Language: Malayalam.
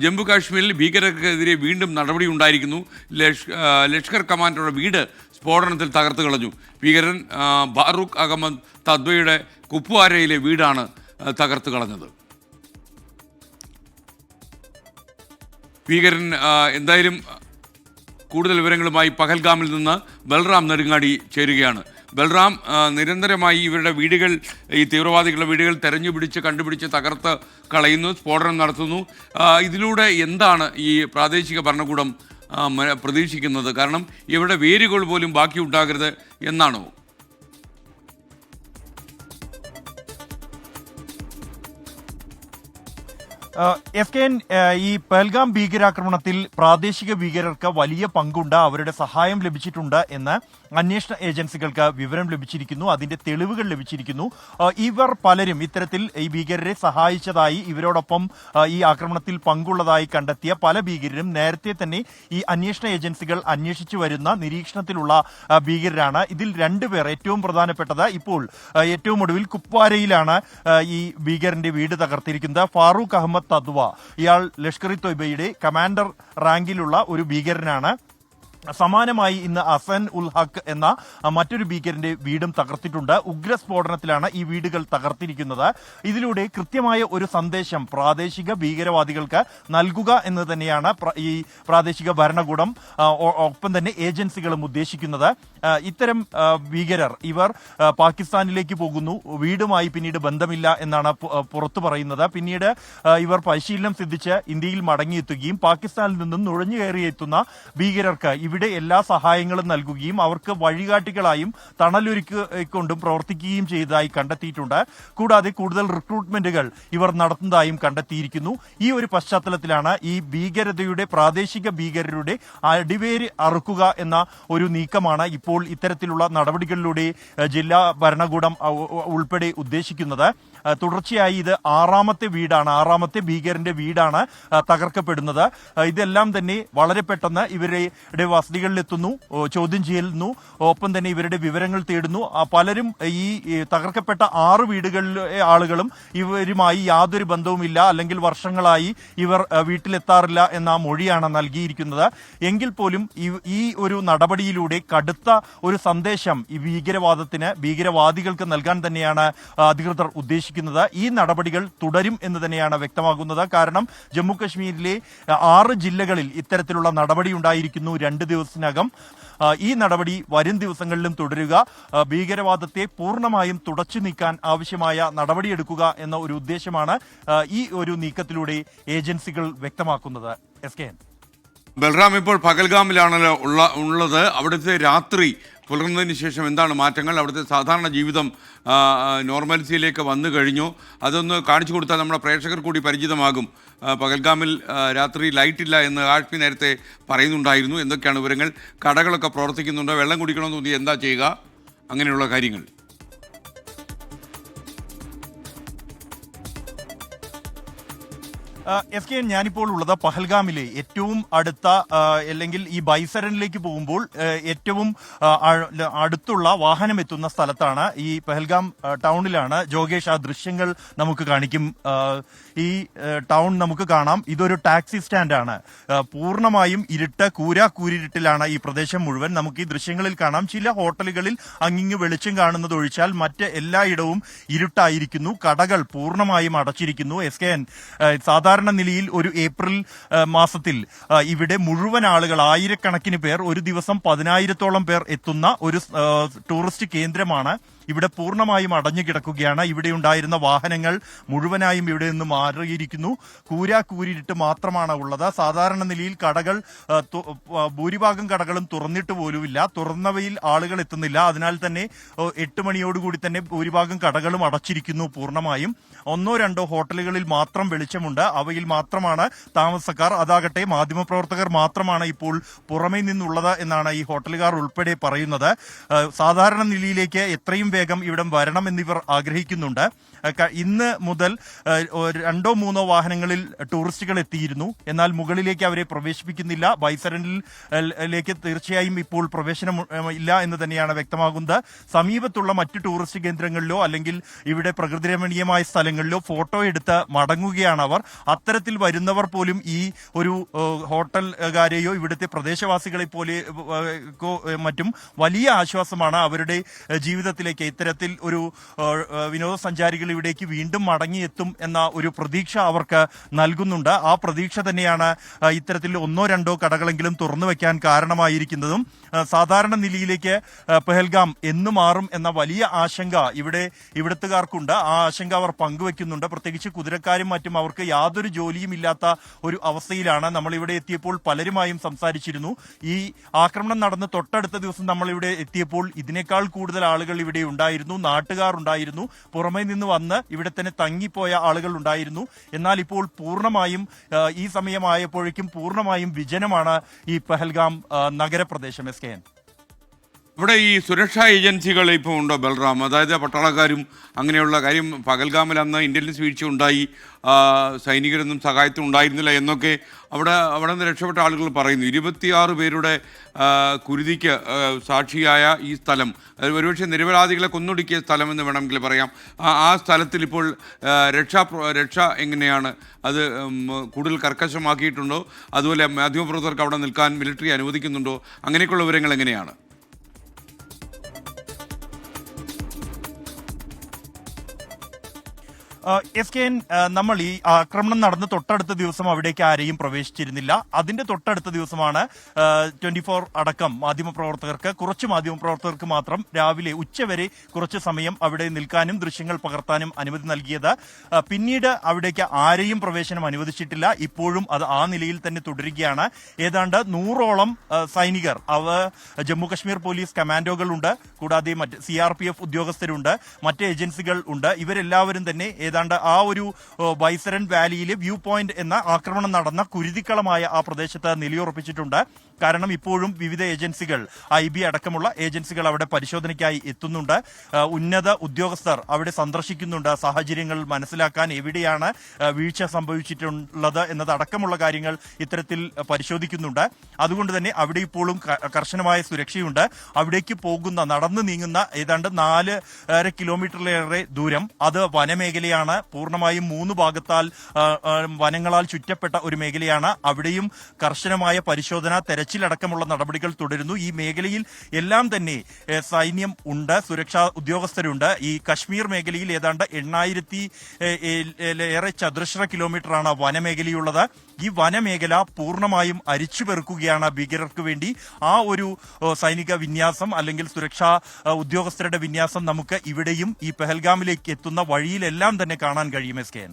ജമ്മു കാശ്മീരിൽ ഭീകരർക്കെതിരെ വീണ്ടും നടപടി ഉണ്ടായിരിക്കുന്നു. ലഷ്കർ കമാൻഡറുടെ വീട് സ്ഫോടനത്തിൽ തകർത്ത് കളഞ്ഞു. ഭീകരൻ ഫാറൂഖ് അഹമ്മദ് തദ്വയുടെ കുപ്വാരയിലെ വീടാണ് തകർത്ത് കളഞ്ഞത്. ഭീകരൻ എന്തായാലും കൂടുതൽ വിവരങ്ങളുമായി പഹൽഗാമിൽ നിന്ന് ബൽറാം നെടുങ്ങാടി ചേരുകയാണ്. ബൽറാം, നിരന്തരമായി ഇവരുടെ വീടുകൾ, ഈ തീവ്രവാദികളുടെ വീടുകൾ തെരഞ്ഞുപിടിച്ച് കണ്ടുപിടിച്ച് തകർത്ത് കളയുന്നു, സ്ഫോടനം നടത്തുന്നു. ഇതിലൂടെ എന്താണ് ഈ പ്രാദേശിക ഭരണകൂടം പ്രതീക്ഷിക്കുന്നത്? കാരണം ഇവരുടെ വേരുകൾ പോലും ബാക്കി ഉണ്ടാകരുത് എന്നാണോ? FKN, ഈ പഹൽഗാം ഭീകരാക്രമണത്തിൽ പ്രാദേശിക ഭീകരർക്ക് വലിയ പങ്കുണ്ട്, അവരുടെ സഹായം ലഭിച്ചിട്ടുണ്ട് എന്ന് അന്വേഷണ ഏജൻസികൾക്ക് വിവരം ലഭിച്ചിരിക്കുന്നു, അതിന്റെ തെളിവുകൾ ലഭിച്ചിരിക്കുന്നു. ഇവർ പലരും ഇത്തരത്തിൽ ഈ ഭീകരരെ സഹായിച്ചതായി, ഇവരോടൊപ്പം ഈ ആക്രമണത്തിൽ പങ്കുള്ളതായി കണ്ടെത്തിയ പല ഭീകരരും നേരത്തെ തന്നെ ഈ അന്വേഷണ ഏജൻസികൾ അന്വേഷിച്ചു വരുന്ന നിരീക്ഷണത്തിലുള്ള ഭീകരരാണ്. ഇതിൽ രണ്ടുപേർ, ഏറ്റവും പ്രധാനപ്പെട്ടത് ഇപ്പോൾ ഏറ്റവും ഒടുവിൽ കുപ്വാരയിലാണ് ഈ ഭീകരന്റെ വീട് തകർത്തിരിക്കുന്നത്. ഫാറൂഖ് അഹമ്മദ് തദ്വ, ഇയാൾ ലഷ്കർ ഇ തൊയ്ബയുടെ കമാൻഡർ റാങ്കിലുള്ള ഒരു ഭീകരനാണ്. സമാനമായി ഇന്ന് അസൻ ഉൽ ഹക്ക് എന്ന മറ്റൊരു ഭീകരന്റെ വീടും തകർത്തിട്ടുണ്ട്. ഉഗ്രസ്ഫോടനത്തിലാണ് ഈ വീടുകൾ തകർത്തിരിക്കുന്നത്. ഇതിലൂടെ കൃത്യമായ ഒരു സന്ദേശം പ്രാദേശിക ഭീകരവാദികൾക്ക് നൽകുക എന്ന് തന്നെയാണ് ഈ പ്രാദേശിക ഭരണകൂടം ഒപ്പം തന്നെ ഏജൻസികളും ഉദ്ദേശിക്കുന്നത്. ഇത്തരം ഭീകരർ ഇവർ പാകിസ്ഥാനിലേക്ക് പോകുന്നു, വീടുമായി പിന്നീട് ബന്ധമില്ല എന്നാണ് പുറത്തു പറയുന്നത്. പിന്നീട് ഇവർ പരിശീലനം സിദ്ധിച്ച് ഇന്ത്യയിൽ മടങ്ങിയെത്തുകയും പാകിസ്ഥാനിൽ നിന്നും നുഴഞ്ഞു കയറിയെത്തുന്ന ഭീകരർക്ക് ഇവിടെ എല്ലാ സഹായങ്ങളും നൽകുകയും അവർക്ക് വഴികാട്ടികളായും തണലൊരുക്കൊണ്ടും പ്രവർത്തിക്കുകയും ചെയ്തതായി കണ്ടെത്തിയിട്ടുണ്ട്. കൂടാതെ കൂടുതൽ റിക്രൂട്ട്മെന്റുകൾ ഇവർ നടത്തുന്നതായും കണ്ടെത്തിയിരിക്കുന്നു. ഈ ഒരു പശ്ചാത്തലത്തിലാണ് ഈ ഭീകരതയുടെ, പ്രാദേശിക ഭീകരരുടെ അടിവേര് അറുക്കുക എന്ന ഒരു നീക്കമാണ് ഇപ്പോൾ ഇത്തരത്തിലുള്ള നടപടികളിലൂടെ ജില്ലാ ഭരണകൂടം ഉൾപ്പെടെ ഉദ്ദേശിക്കുന്നത്. തുടർച്ചയായി ഇത് ആറാമത്തെ ഭീകരന്റെ വീടാണ് തകർക്കപ്പെടുന്നത്. ഇതെല്ലാം തന്നെ വളരെ പെട്ടെന്ന് ഇവരുടെ വസതികളിലെത്തുന്നു, ചോദ്യം ചെയ്യുന്നു, ഒപ്പം തന്നെ ഇവരുടെ വിവരങ്ങൾ തേടുന്നു. പലരും ഈ തകർക്കപ്പെട്ട 6 വീടുകളിലെ ആളുകളും ഇവരുമായി യാതൊരു ബന്ധവുമില്ല, അല്ലെങ്കിൽ വർഷങ്ങളായി ഇവർ വീട്ടിലെത്താറില്ല എന്ന മൊഴിയാണ് നൽകിയിരിക്കുന്നത്. എങ്കിൽ പോലും ഈ ഒരു നടപടിയിലൂടെ കടുത്ത ഒരു സന്ദേശം ഈ ഭീകരവാദികൾക്ക് നൽകാൻ തന്നെയാണ് അധികൃതർ ഉദ്ദേശിക്കുന്നത്. ഈ നടപടികൾ തുടരും എന്ന് തന്നെയാണ് വ്യക്തമാകുന്നത്. കാരണം ജമ്മു കശ്മീരിലെ 6 ജില്ലകളിൽ ഇത്തരത്തിലുള്ള നടപടി ഉണ്ടായിരിക്കുന്നു 2 ദിവസത്തിനകം. ഈ നടപടി വരും ദിവസങ്ങളിലും തുടരുക, ഭീകരവാദത്തെ പൂർണ്ണമായും തുടച്ചു നീക്കാൻ ആവശ്യമായ നടപടിയെടുക്കുക എന്ന ഒരു ഉദ്ദേശമാണ് ഈ ഒരു നീക്കത്തിലൂടെ ഏജൻസികൾ വ്യക്തമാക്കുന്നത്. SKN. ബൽറാം, ഇപ്പോൾ പഹൽഗാമിലാണല്ലോ ഉള്ളത്. അവിടുത്തെ രാത്രി പുലർന്നതിന് ശേഷം എന്താണ് മാറ്റങ്ങൾ? അവിടുത്തെ സാധാരണ ജീവിതം നോർമൽസിയിലേക്ക് വന്നു കഴിഞ്ഞു? അതൊന്ന് കാണിച്ചു കൊടുത്താൽ നമ്മുടെ പ്രേക്ഷകർ കൂടി പരിചിതമാകും. പഹൽഗാമിൽ രാത്രി ലൈറ്റില്ല എന്ന് ആഷ്മി നേരത്തെ പറയുന്നുണ്ടായിരുന്നു. എന്തൊക്കെയാണ് വിവരങ്ങൾ? കടകളൊക്കെ പ്രവർത്തിക്കുന്നുണ്ട്? വെള്ളം കുടിക്കണമെന്ന് തോന്നി എന്താ ചെയ്യുക? അങ്ങനെയുള്ള കാര്യങ്ങൾ. SKN, ഞാനിപ്പോൾ ഉള്ളത് പഹൽഗാമിലെ ഏറ്റവും അടുത്ത, അല്ലെങ്കിൽ ഈ ബൈസരനിലേക്ക് പോകുമ്പോൾ ഏറ്റവും അടുത്തുള്ള വാഹനം എത്തുന്ന സ്ഥലത്താണ്. ഈ പഹൽഗാം ടൗണിലാണ്. ജോഗേഷ്, ആ ദൃശ്യങ്ങൾ നമുക്ക് കാണിക്കും. ഈ ടൗൺ നമുക്ക് കാണാം. ഇതൊരു ടാക്സി സ്റ്റാൻഡാണ്. പൂർണ്ണമായും കൂരിരുട്ടിലാണ് ഈ പ്രദേശം മുഴുവൻ. നമുക്ക് ഈ ദൃശ്യങ്ങളിൽ കാണാം. ചില ഹോട്ടലുകളിൽ അങ്ങിങ്ങ് വെളിച്ചം കാണുന്നത് ഒഴിച്ചാൽ മറ്റ് എല്ലായിടവും ഇരുട്ടായിരിക്കുന്നു. കടകൾ പൂർണ്ണമായും അടച്ചിരിക്കുന്നു. SKN, സാധാരണ നിലയിൽ ഒരു ഏപ്രിൽ മാസത്തിൽ ഇവിടെ മുഴുവൻ ആളുകൾ, ആയിരക്കണക്കിന് പേർ, ഒരു ദിവസം 10,000-ഓളം പേർ എത്തുന്ന ഒരു ടൂറിസ്റ്റ് കേന്ദ്രമാണ്. ഇവിടെ പൂർണ്ണമായും അടഞ്ഞു കിടക്കുകയാണ്. ഇവിടെ ഉണ്ടായിരുന്ന വാഹനങ്ങൾ മുഴുവനായും ഇവിടെ നിന്ന് മാറിയിരിക്കുന്നു. കൂരിരുട്ട് മാത്രമാണ് ഉള്ളത്. സാധാരണ നിലയിൽ കടകൾ, ഭൂരിഭാഗം കടകളും തുറന്നിട്ട് പോലുമില്ല. തുറന്നവയിൽ ആളുകൾ എത്തുന്നില്ല. അതിനാൽ തന്നെ 8 മണിയോടുകൂടി തന്നെ ഭൂരിഭാഗം കടകളും അടച്ചിരിക്കുന്നു പൂർണ്ണമായും. 1-2 ഹോട്ടലുകളിൽ മാത്രം വെളിച്ചമുണ്ട്. അവയിൽ മാത്രമാണ് താമസക്കാർ. അതാകട്ടെ മാധ്യമപ്രവർത്തകർ മാത്രമാണ് ഇപ്പോൾ പുറമേ നിന്നുള്ളത് എന്നാണ് ഈ ഹോട്ടലുകാർ ഉൾപ്പെടെ പറയുന്നത്. സാധാരണ നിലയിലേക്ക് എത്രയും വേഗം ഇവിടം വരണം എന്നിവർ ആഗ്രഹിക്കുന്നുണ്ട്. ഇന്ന് മുതൽ 2-3 വാഹനങ്ങളിൽ ടൂറിസ്റ്റുകൾ എത്തിയിരുന്നു. എന്നാൽ മുകളിലേക്ക് അവരെ പ്രവേശിപ്പിക്കുന്നില്ല. ബൈസരനിലേക്ക് തീർച്ചയായും ഇപ്പോൾ പ്രവേശനം ഇല്ല എന്ന് തന്നെയാണ് വ്യക്തമാകുന്നത്. സമീപത്തുള്ള മറ്റ് ടൂറിസ്റ്റ് കേന്ദ്രങ്ങളിലോ അല്ലെങ്കിൽ ഇവിടെ പ്രകൃതിരമണീയമായ സ്ഥലങ്ങളിലോ ഫോട്ടോ എടുത്ത് മടങ്ങുകയാണ് അവർ. അത്തരത്തിൽ വരുന്നവർ പോലും ഈ ഒരു ഹോട്ടൽകാരെയോ ഇവിടുത്തെ പ്രദേശവാസികളെ പോലെ മറ്റും വലിയ ആശ്വാസമാണ് അവരുടെ ജീവിതത്തിലേക്ക്. ഇത്തരത്തിൽ ഒരു വിനോദസഞ്ചാരികൾ ഇവിടേക്ക് വീണ്ടും മടങ്ങിയെത്തും എന്ന ഒരു പ്രതീക്ഷ അവർക്ക് നൽകുന്നുണ്ട്. ആ പ്രതീക്ഷ തന്നെയാണ് ഇത്തരത്തിൽ 1-2 കടകളെങ്കിലും തുറന്നു വെക്കാൻ കാരണമായിരിക്കുന്നതും. സാധാരണ നിലയിലേക്ക് പെഹൽഗാം എന്ന് മാറും എന്ന വലിയ ആശങ്ക ഇവിടുത്തുകാർക്കുണ്ട്. ആ ആശങ്ക അവർ പങ്കുവെക്കുന്നുണ്ട്. പ്രത്യേകിച്ച് കുതിരക്കാരും മറ്റും അവർക്ക് യാതൊരു ജോലിയും ഇല്ലാത്ത ഒരു അവസ്ഥയിലാണ്. നമ്മളിവിടെ എത്തിയപ്പോൾ പലരുമായും സംസാരിച്ചിരുന്നു. ഈ ആക്രമണം നടന്ന് തൊട്ടടുത്ത ദിവസം നമ്മളിവിടെ എത്തിയപ്പോൾ ഇതിനേക്കാൾ കൂടുതൽ ആളുകൾ ഇവിടെ ഉണ്ടായിരുന്നു, നാട്ടുകാർ ഉണ്ടായിരുന്നു, പുറമേ നിന്ന് വന്ന് ഇവിടെ തന്നെ തങ്ങിപ്പോയ ആളുകൾ ഉണ്ടായിരുന്നു. എന്നാൽ ഇപ്പോൾ പൂർണ്ണമായും ഈ സമയമായപ്പോഴേക്കും പൂർണ്ണമായും വിജനമാണ് ഈ പെഹൽഗാം നഗരപ്രദേശം. SKN, ഇവിടെ ഈ സുരക്ഷാ ഏജൻസികൾ ഇപ്പോൾ ഉണ്ടോ ബൽറാം? അതായത് പട്ടാളക്കാരും അങ്ങനെയുള്ള കാര്യം. പകൽഗാമിൽ അന്ന് ഇന്റലിജൻസ് വീഴ്ച ഉണ്ടായി, സൈനികരൊന്നും സഹായത്തിന് ഉണ്ടായിരുന്നില്ല എന്നൊക്കെ അവിടെ നിന്ന് രക്ഷപ്പെട്ട ആളുകൾ പറയുന്നു. 26 പേരുടെ കുരുതിക്ക് സാക്ഷിയായ ഈ സ്ഥലം, ഒരുപക്ഷെ നിരപരാധികളെ കൊന്നൊടുക്കിയ സ്ഥലം എന്ന് വേണമെങ്കിൽ പറയാം. ആ സ്ഥലത്തിൽ ഇപ്പോൾ രക്ഷ എങ്ങനെയാണ്? അത് കൂടുതൽ കർക്കശമാക്കിയിട്ടുണ്ടോ? അതുപോലെ മാധ്യമപ്രവർത്തകർക്ക് അവിടെ നിൽക്കാൻ മിലിറ്ററി അനുവദിക്കുന്നുണ്ടോ? അങ്ങനെയൊക്കെയുള്ള വിവരങ്ങൾ എങ്ങനെയാണ്? SKN, നമ്മൾ ഈ ആക്രമണം നടന്ന് തൊട്ടടുത്ത ദിവസം അവിടേക്ക് ആരെയും പ്രവേശിച്ചിരുന്നില്ല. അതിന്റെ തൊട്ടടുത്ത ദിവസമാണ് 24 അടക്കം കുറച്ച് മാധ്യമപ്രവർത്തകർക്ക് മാത്രം രാവിലെ ഉച്ചവരെ കുറച്ച് സമയം അവിടെ നിൽക്കാനും ദൃശ്യങ്ങൾ പകർത്താനും അനുമതി നൽകിയത്. പിന്നീട് അവിടേക്ക് ആരെയും പ്രവേശനം അനുവദിച്ചിട്ടില്ല. ഇപ്പോഴും അത് ആ നിലയിൽ തന്നെ തുടരുകയാണ്. ഏതാണ്ട് 100ഓളം സൈനികർ, ജമ്മു കശ്മീർ പോലീസ് കമാൻഡോകളുണ്ട്, കൂടാതെ മറ്റ് CRPF ഉദ്യോഗസ്ഥരുണ്ട്, മറ്റ് ഏജൻസികൾ ഉണ്ട്. ഇവരെല്ലാവരും തന്നെ ഏതാണ്ട് ആ ഒരു ബൈസരൻ വാലിയിലെ വ്യൂ പോയിന്റ് എന്ന ആക്രമണം നടന്ന കുരുതിക്കളമായ ആ പ്രദേശത്ത് നിലയുറപ്പിച്ചിട്ടുണ്ട്. കാരണം ഇപ്പോഴും വിവിധ ഏജൻസികൾ, IB അടക്കമുള്ള ഏജൻസികൾ അവിടെ പരിശോധനയ്ക്കായി എത്തുന്നുണ്ട്. ഉന്നത ഉദ്യോഗസ്ഥർ അവിടെ സന്ദർശിക്കുന്നുണ്ട്. സാഹചര്യങ്ങൾ മനസ്സിലാക്കാൻ എവിടെയാണ് വീഴ്ച സംഭവിച്ചിട്ടുള്ളത് എന്നതടക്കമുള്ള കാര്യങ്ങൾ ഇത്തരത്തിൽ പരിശോധിക്കുന്നുണ്ട്. അതുകൊണ്ട് തന്നെ അവിടെ ഇപ്പോഴും കർശനമായ സുരക്ഷയുണ്ട്. അവിടേക്ക് നടന്നു നീങ്ങുന്ന ഏതാണ്ട് 4.5 കിലോമീറ്ററിലേറെ ദൂരം അത് വനമേഖലയാണ്. പൂർണ്ണമായും 3 ഭാഗത്താൽ വനങ്ങളാൽ ചുറ്റപ്പെട്ട ഒരു മേഖലയാണ്. അവിടെയും കർശനമായ പരിശോധന, തെരച്ചിലടക്കമുള്ള നടപടികൾ തുടരുന്നു. ഈ മേഖലയിൽ എല്ലാം തന്നെ സൈന്യം ഉണ്ട്, സുരക്ഷാ ഉദ്യോഗസ്ഥരുണ്ട്. ഈ കശ്മീർ മേഖലയിൽ ഏതാണ്ട് 8000 ചതുരശ്ര കിലോമീറ്ററാണ് വനമേഖലയുള്ളത്. ഈ വനമേഖല പൂർണ്ണമായും അരിച്ചുപെറുക്കുകയാണ് ഭീകരർക്ക് വേണ്ടി. ആ ഒരു സൈനിക വിന്യാസം അല്ലെങ്കിൽ സുരക്ഷാ ഉദ്യോഗസ്ഥരുടെ വിന്യാസം നമുക്ക് ഇവിടെയും ഈ പെഹൽഗാമിലേക്ക് എത്തുന്ന വഴിയിലെല്ലാം തന്നെ കാണാൻ കഴിയും. SKN.